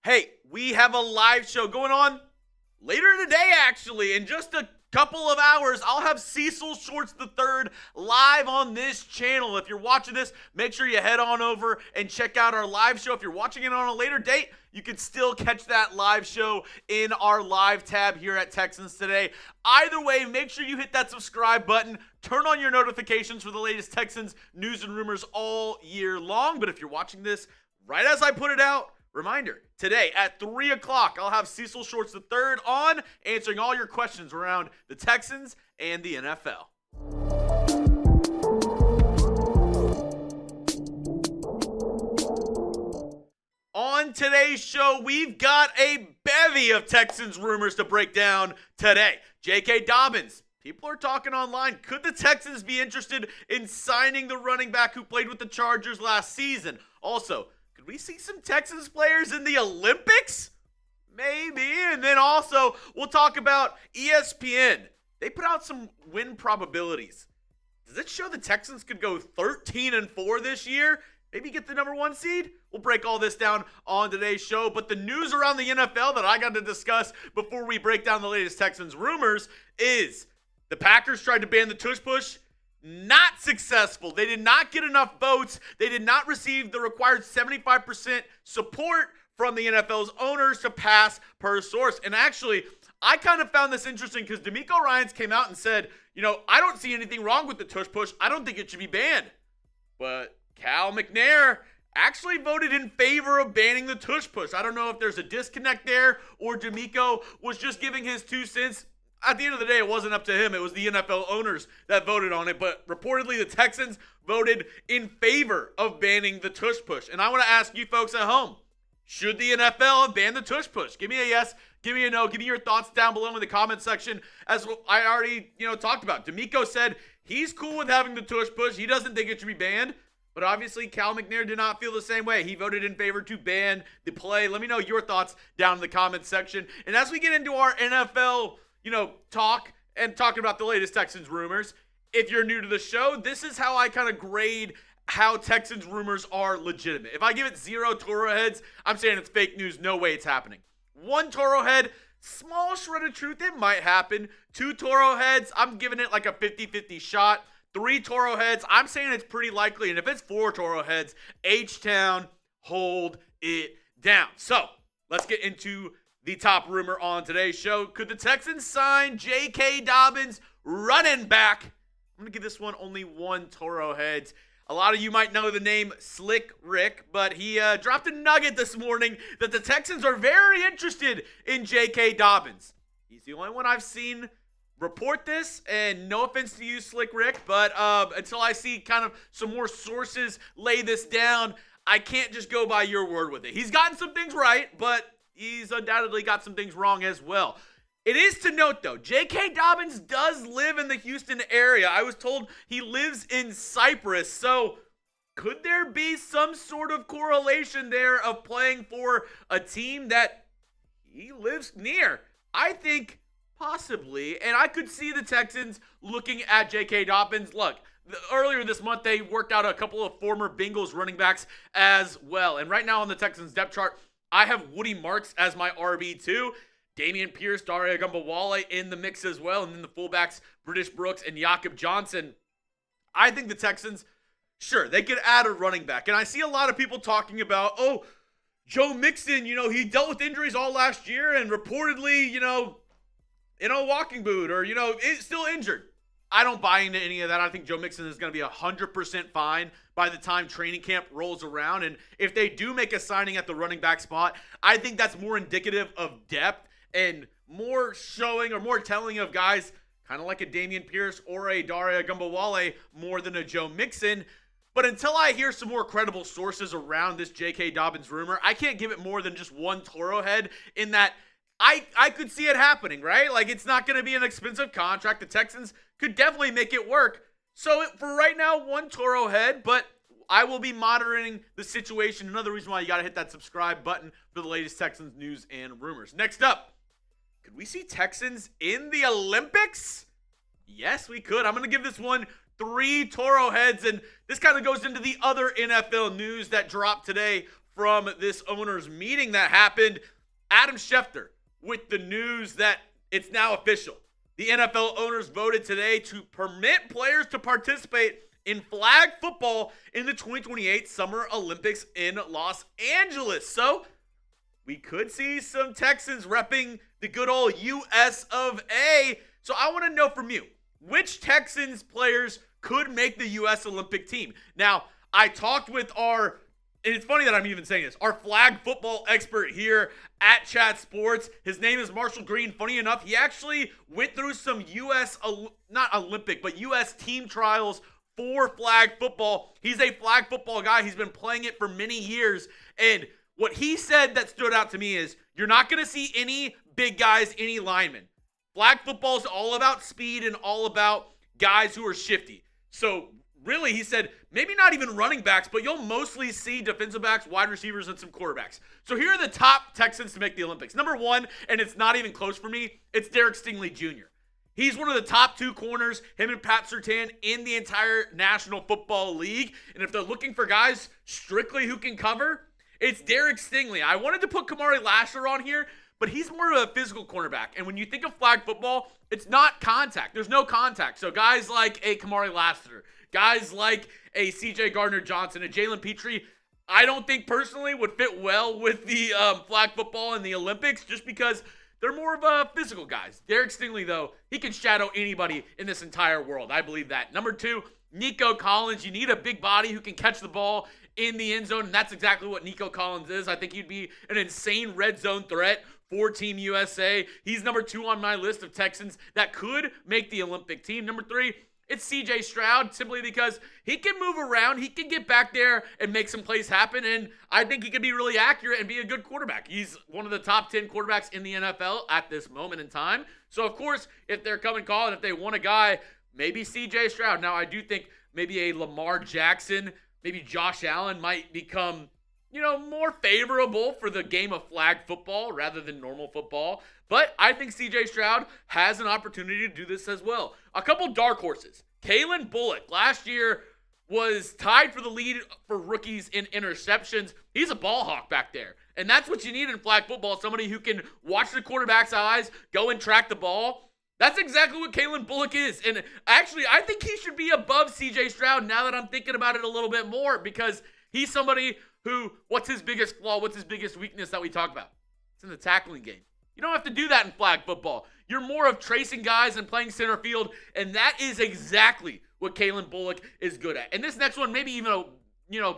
Hey, we have a live show going on later today, actually. In just a couple of hours, I'll have Cecil Shorts III live on this channel. If you're watching this, make sure you head on over and check out our live show. If you're watching it on a later date, you can still catch that live show in our live tab here at Texans Today. Either way, make sure you hit that subscribe button. Turn on your notifications for the latest Texans news and rumors all year long. But if you're watching this right as I put it out, reminder, today at 3 o'clock, I'll have Cecil Shorts III on, answering all your questions around the Texans and the NFL. On today's show, we've got a bevy of Texans rumors to break down today. JK Dobbins. People are talking online. Could the Texans be interested in signing the running back who played with the Chargers last season? Also, could we see some Texans players in the Olympics? Maybe. And then also, we'll talk about ESPN. They put out some win probabilities. Does it show the Texans could go 13-4 this year? Maybe get the number 1 seed? We'll break all this down on today's show. But the news around the NFL that I got to discuss before we break down the latest Texans rumors is the Packers tried to ban the Tush Push. Not successful. They did not get enough votes. They did not receive the required 75% support from the NFL's owners to pass per source. And actually, I kind of found this interesting because D'Amico Ryans came out and said, I don't see anything wrong with the Tush Push. I don't think it should be banned. But Cal McNair actually voted in favor of banning the Tush Push. I don't know if there's a disconnect there or D'Amico was just giving his 2 cents. At the end of the day, it wasn't up to him. It was the NFL owners that voted on it. But reportedly, the Texans voted in favor of banning the Tush Push. And I want to ask you folks at home, should the NFL have banned the Tush Push? Give me a yes, give me a no, give me your thoughts down below in the comment section. As I already talked about, D'Amico said he's cool with having the Tush Push. He doesn't think it should be banned. But obviously, Cal McNair did not feel the same way. He voted in favor to ban the play. Let me know your thoughts down in the comment section. And as we get into our NFL talk and talking about the latest Texans rumors. If you're new to the show, this is how I kind of grade how Texans rumors are legitimate. If I give it 0 Toro heads, I'm saying it's fake news. No way it's happening. 1 Toro head, small shred of truth, it might happen. 2 Toro heads, I'm giving it like a 50-50 shot. 3 Toro heads, I'm saying it's pretty likely. And if it's 4 Toro heads, H-Town, hold it down. So let's get into the top rumor on today's show. Could the Texans sign JK Dobbins, running back? I'm going to give this one only 1 Toro heads. A lot of you might know the name Slick Rick, but he dropped a nugget this morning that the Texans are very interested in JK Dobbins. He's the only one I've seen report this, and no offense to you, Slick Rick, but until I see kind of some more sources lay this down, I can't just go by your word with it. He's gotten some things right, but he's undoubtedly got some things wrong as well. It is to note, though, J.K. Dobbins does live in the Houston area. I was told he lives in Cyprus. So could there be some sort of correlation there of playing for a team that he lives near? I think possibly. And I could see the Texans looking at J.K. Dobbins. Look, earlier this month, they worked out a couple of former Bengals running backs as well. And right now on the Texans depth chart, I have Woody Marks as my RB2. Damian Pierce, Daria Gumbawale in the mix as well. And then the fullbacks, British Brooks and Jakob Johnson. I think the Texans, sure, they could add a running back. And I see a lot of people talking about, Joe Mixon, he dealt with injuries all last year and reportedly, in a walking boot or, is still injured. I don't buy into any of that. I think Joe Mixon is going to be 100% fine by the time training camp rolls around. And if they do make a signing at the running back spot, I think that's more indicative of depth and more showing or more telling of guys kind of like a Damian Pierce or a Daria Gumbawale more than a Joe Mixon. But until I hear some more credible sources around this J.K. Dobbins rumor, I can't give it more than just 1 Toro head in that I could see it happening, right? Like, it's not going to be an expensive contract. The Texans could definitely make it work. So for right now, 1 Toro head, but I will be monitoring the situation. Another reason why you got to hit that subscribe button for the latest Texans news and rumors. Next up, could we see Texans in the Olympics? Yes, we could. I'm going to give this one 3 Toro heads, and this kind of goes into the other NFL news that dropped today from this owners meeting that happened. Adam Schefter with the news that it's now official. The NFL owners voted today to permit players to participate in flag football in the 2028 Summer Olympics in Los Angeles. So we could see some Texans repping the good old US of A. So I want to know from you, which Texans players could make the US Olympic team? Now, I talked with and it's funny that I'm even saying this, our flag football expert here at Chat Sports. His name is Marshall Green. Funny enough, he actually went through some not Olympic, but US team trials for flag football. He's a flag football guy. He's been playing it for many years. And what he said that stood out to me is you're not going to see any big guys, any linemen. Flag football is all about speed and all about guys who are shifty. So really, he said, maybe not even running backs, but you'll mostly see defensive backs, wide receivers, and some quarterbacks. So here are the top Texans to make the Olympics. Number one, and it's not even close for me, it's Derek Stingley Jr. He's one of the top two corners, him and Pat Surtain, in the entire National Football League. And if they're looking for guys strictly who can cover, it's Derek Stingley. I wanted to put Kamari Lasher on here, but he's more of a physical cornerback. And when you think of flag football, it's not contact. There's no contact. So guys like a Kamari Lasher, guys like a CJ Gardner-Johnson, a Jalen Petrie, I don't think personally would fit well with the flag football in the Olympics just because they're more of physical guys. Derek Stingley, though, he can shadow anybody in this entire world. I believe that. Number two, Nico Collins. You need a big body who can catch the ball in the end zone, and that's exactly what Nico Collins is. I think he'd be an insane red zone threat for Team USA. He's number two on my list of Texans that could make the Olympic team. Number three, it's CJ Stroud, simply because he can move around. He can get back there and make some plays happen, and I think he could be really accurate and be a good quarterback. He's one of the top 10 quarterbacks in the NFL at this moment in time. So, of course, if they're coming calling, if they want a guy, maybe CJ Stroud. Now, I do think maybe a Lamar Jackson, maybe Josh Allen might become, more favorable for the game of flag football rather than normal football. But I think CJ Stroud has an opportunity to do this as well. A couple dark horses. Calen Bullock last year was tied for the lead for rookies in interceptions. He's a ball hawk back there. And that's what you need in flag football, somebody who can watch the quarterback's eyes, go and track the ball. That's exactly what Calen Bullock is. And actually, I think he should be above CJ Stroud now that I'm thinking about it a little bit more, because he's somebody who, what's his biggest flaw? What's his biggest weakness that we talk about? It's in the tackling game. You don't have to do that in flag football. You're more of tracing guys and playing center field, and that is exactly what Calen Bullock is good at. And this next one, maybe even a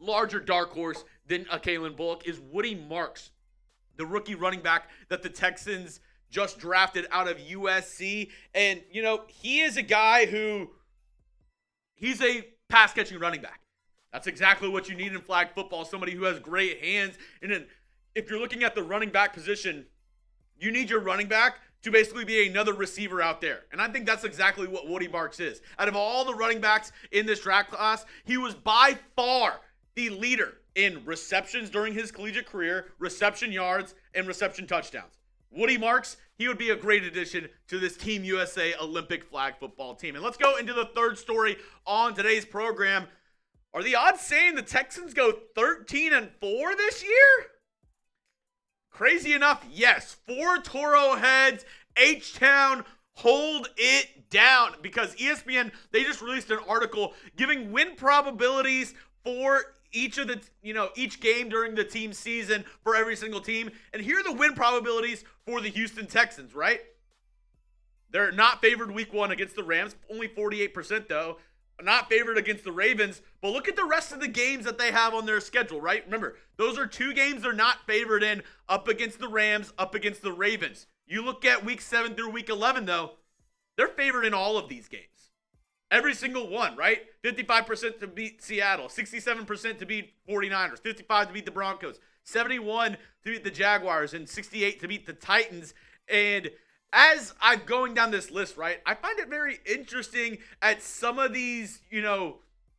larger dark horse than a Calen Bullock, is Woody Marks, the rookie running back that the Texans just drafted out of USC. And, he is a guy who, he's a pass-catching running back. That's exactly what you need in flag football, somebody who has great hands. And then if you're looking at the running back position, you need your running back to basically be another receiver out there. And I think that's exactly what Woody Marks is. Out of all the running backs in this draft class, he was by far the leader in receptions during his collegiate career, reception yards, and reception touchdowns. Woody Marks, he would be a great addition to this Team USA Olympic flag football team. And let's go into the third story on today's program. Are the odds saying the Texans go 13-4 this year? Crazy enough, yes. 4 Toro heads, H-Town, hold it down. Because ESPN, they just released an article giving win probabilities for each of the, each game during the team season for every single team. And here are the win probabilities for the Houston Texans, right? They're not favored week 1 against the Rams, only 48% though. Not favored against the Ravens, but look at the rest of the games that they have on their schedule, right? Remember, those are 2 games they're not favored in, up against the Rams, up against the Ravens. You look at week 7 through week 11, though, they're favored in all of these games. Every single one, right? 55% to beat Seattle, 67% to beat 49ers, 55% to beat the Broncos, 71% to beat the Jaguars, and 68% to beat the Titans. And as I'm going down this list, right, I find it very interesting at some of these,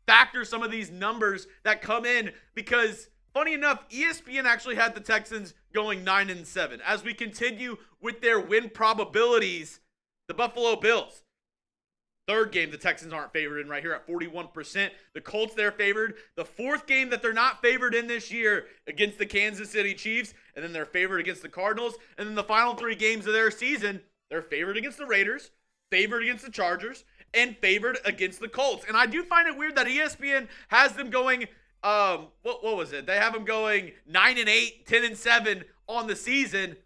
factors, some of these numbers that come in, because funny enough, ESPN actually had the Texans going 9-7. As we continue with their win probabilities, the Buffalo Bills, Third game the Texans aren't favored in right here at 41%. The Colts, they're favored. The fourth game that they're not favored in this year against the Kansas City Chiefs, and then they're favored against the Cardinals. And then the final 3 games of their season, they're favored against the Raiders, favored against the Chargers, and favored against the Colts. And I do find it weird that ESPN has them going, what was it? They have them going 9-8, 10-7 on the season,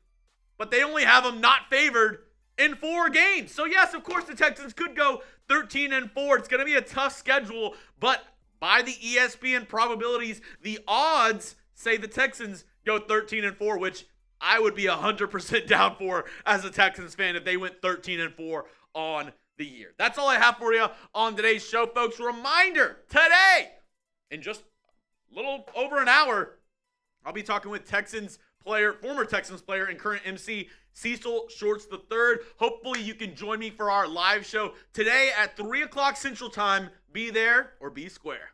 but they only have them not favored in 4 games. So yes, of course the Texans could go 13-4. It's going to be a tough schedule, but by the ESPN probabilities, the odds say the Texans go 13-4, which I would be 100% down for as a Texans fan if they went 13-4 on the year. That's all I have for you on today's show, folks. Reminder, today, in just a little over an hour, I'll be talking with former Texans player and current MC, Cecil Shorts III. Hopefully you can join me for our live show today at 3 o'clock Central Time. Be there or be square.